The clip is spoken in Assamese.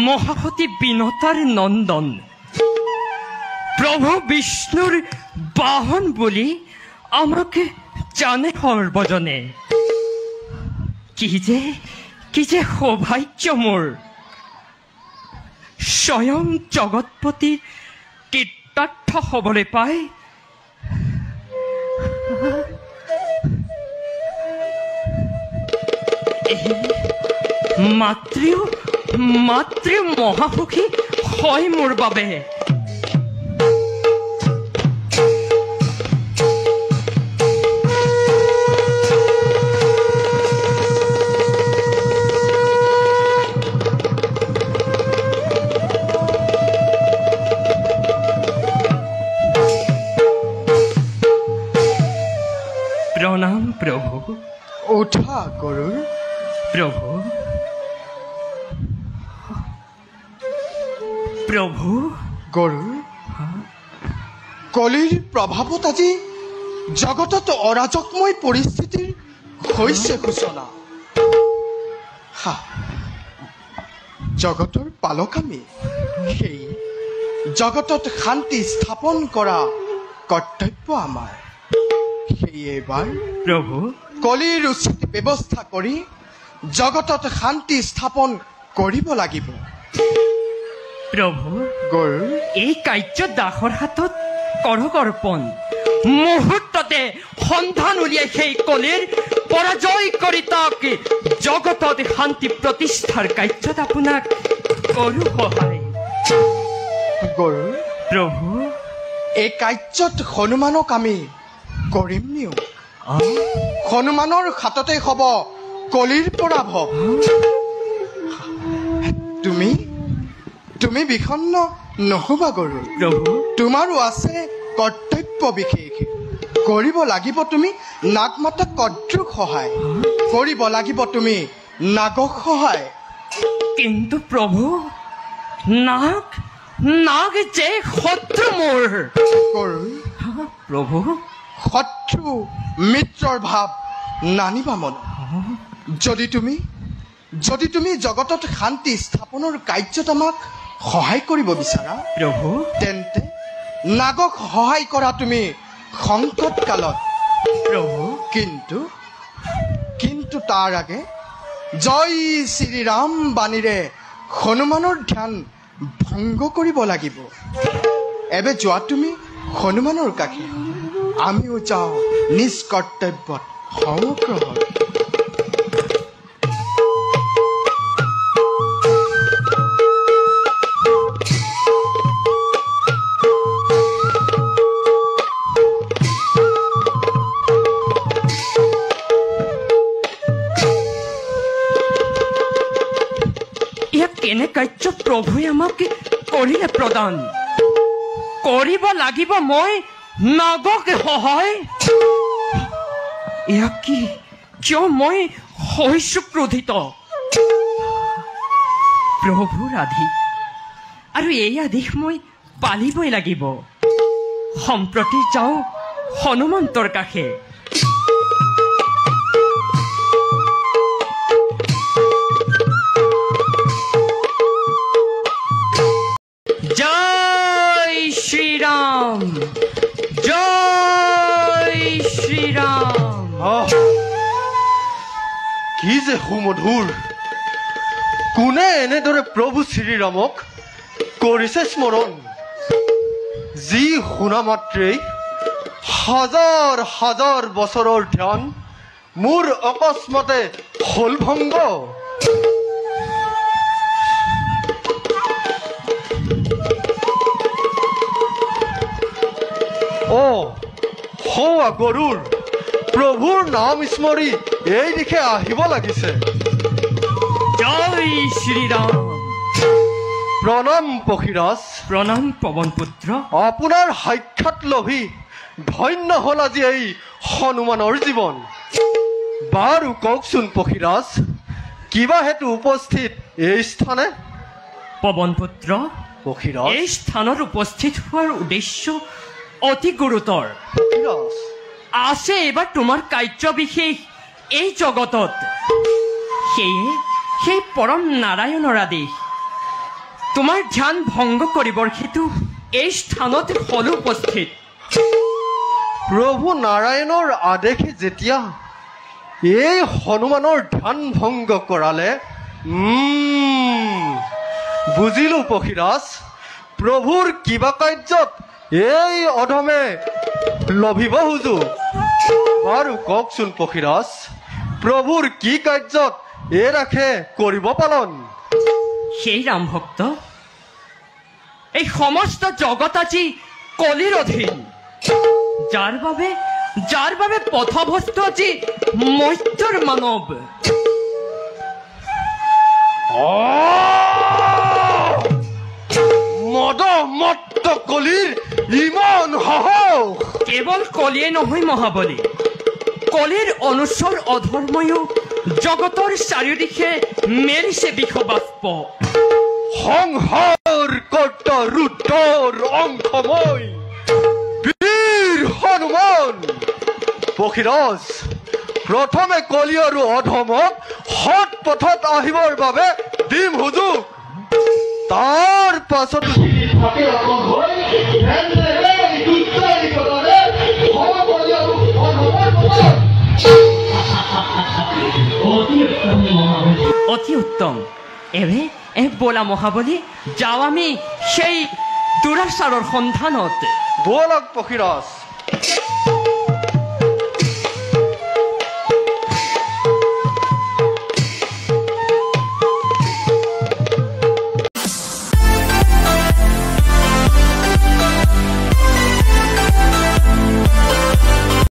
মহাপতি বিনতাৰ নন্দন প্ৰভু বিষ্ণুৰ বাহন বলি আমাকে জানে সৰ্বজনে। কি যে সৌভাগ্য মোৰ, স্বয়ং জগৎপতিৰ কীৰ্তাৰ্থ হবলৈ পাই মাতৃ মহাসুখী হয় মোৰ বাবে। প্ৰণাম প্ৰভু। উঠা গৰুৰ। প্ৰভু প্ৰভু গৰুৰ কলিৰ প্ৰভাৱত আজি জগতত অৰাজকময় পৰিস্থিতিৰ হৈছে সূচনা। জগতৰ পালক আমি, সেই জগতত শান্তি স্থাপন কৰা কৰ্তব্য আমাৰ। সেয়ে এবাৰ প্ৰভু কলিৰ উচিত ব্যৱস্থা কৰি জগতত শান্তি স্থাপন কৰিব লাগিব। প্ৰভু গৰু এই কাৰ্য দাসৰ হাতত কৰক অৰ্পণ। মুহূৰ্ততে সন্ধান উলিয়াই সেই কলিৰ পৰাজয় কৰি তাক জগতত শান্তি প্ৰতিষ্ঠাৰ কাৰ্যত আপোনাক কৰো সহায়। গৰু প্ৰভু এই কাৰ্যত হনুমানক আমি কৰিম নিও। হনুমানৰ হাততে হব কলিৰ পৰাভৱ। তুমি বিষণ্ণ নহবা গৰু। প্ৰভু তোমাৰো আছে কৰ্তব্য বিশেষ। কৰিব লাগিব তুমি নাগ মাতা কদ্ৰুক সহায়, কৰিব লাগিব তুমি নাগক সহায়। কিন্তু প্ৰভু নাগ যে শত্ৰু মোৰ। গৰু প্ৰভু শত্ৰু মিত্ৰৰ ভাৱ নানিবা মন। যদি তুমি জগতত শান্তি স্থাপনৰ কাৰ্যত আমাক সহায় কৰিব বিচাৰা প্ৰভু, তেন্তে নাগক সহায় কৰা তুমি সংকট কালত। প্ৰভু কিন্তু তাৰ আগে জয় শ্ৰীৰাম বাণীৰে হনুমানৰ ধ্যান ভংগ কৰিব লাগিব। এবে যোৱা তুমি হনুমানৰ কাষে, আমিও যাওঁ নিজ কৰ্তব্যত সংগ্ৰহ। কেনে কাৰ্য প্ৰভুৱে আমাক কৰিলে প্ৰদান কৰিব লাগিব মই নাগক সহায়। এয়া কি, কিয় মই হৈছো ক্ৰোধিত? প্ৰভুৰ আদেশ আৰু এই আদেশ মই পালিবই লাগিব। সম্প্ৰতি যাওঁ হনুমন্তৰ কাষে। জয় শ্ৰীৰাম, জয় শ্ৰীৰাম। কি যে সুমধুৰ! কোনে এনেদৰে প্ৰভু শ্ৰীৰামক কৰিছে স্মৰণ, যি শুনা মাত্ৰেই হাজাৰ হাজাৰ বছৰৰ ধ্যান মোৰ অকস্মাতে হল ভংগ। হৌৱা গৰুৰ প্ৰভুৰ নাম স্মৰি এই দিশে আহিব লাগিছে। জয় শ্ৰীৰাম। প্ৰণাম পক্ষীৰাজ। প্ৰণাম পৱন পুত্ৰ। আপোনাৰ সাক্ষাৎ লভি ধন্য হল আজি এই হনুমানৰ জীৱন। বাৰু কওকচোন পক্ষীৰাজ, কিবা হেতু উপস্থিত এই স্থানে? পৱন পুত্ৰ, পক্ষীৰাজ, এই স্থানত উপস্থিত হোৱাৰ উদ্দেশ্য অতি গুৰুতৰ। পক্ষীৰাজ, আছে এইবাৰ তোমাৰ কাৰ্য বিশেষ এই জগতত, সেয়ে সেই পৰম নাৰায়ণৰ আদেশ তোমাৰ ধ্যান ভংগ কৰিবৰ হেতু এই স্থানত হল উপস্থিত। প্ৰভু নাৰায়ণৰ আদেশে যেতিয়া এই হনুমানৰ ধ্যান ভংগ কৰালে, বুজিলো পক্ষীৰাজ, প্ৰভুৰ কিবা কাৰ্যত এই অধমে লভিব খুজো। বাৰু কওকচোন পক্ষীৰাজ, প্ৰভুৰ কি কাৰ্যত এই ৰাখে কৰিব পালন? সেই ৰাম ভক্ত, এই সমস্ত জগত আজি কলিৰ অধীন, যাৰ বাবে পথভ্ৰষ্ট আজি মৰ্ত্যৰ মানৱ। মদমত্ত কলিৰ ইমান সাহস! কেৱল কলিয়ে নহয় মহাবলী, কলিৰ অনুচৰ অধৰ্ময়ো জগতৰ চাৰিওদিশে মেলিছে বিষবাষ্প। সংসাৰ কৰ্তা ৰুদ্ৰৰ অংশময় বীৰ হনুমান। পক্ষীৰাজ, প্ৰথমে কলি আৰু অধমক সৎ পথত আহিবৰ বাবে দিম সুযোগ, তাৰ পাছত অতি উত্তম। এ বোলা মহাবলী, যাওঁ আমি সেই দুৰাচাৰৰ সন্ধানত। বলক পক্ষীৰাজ।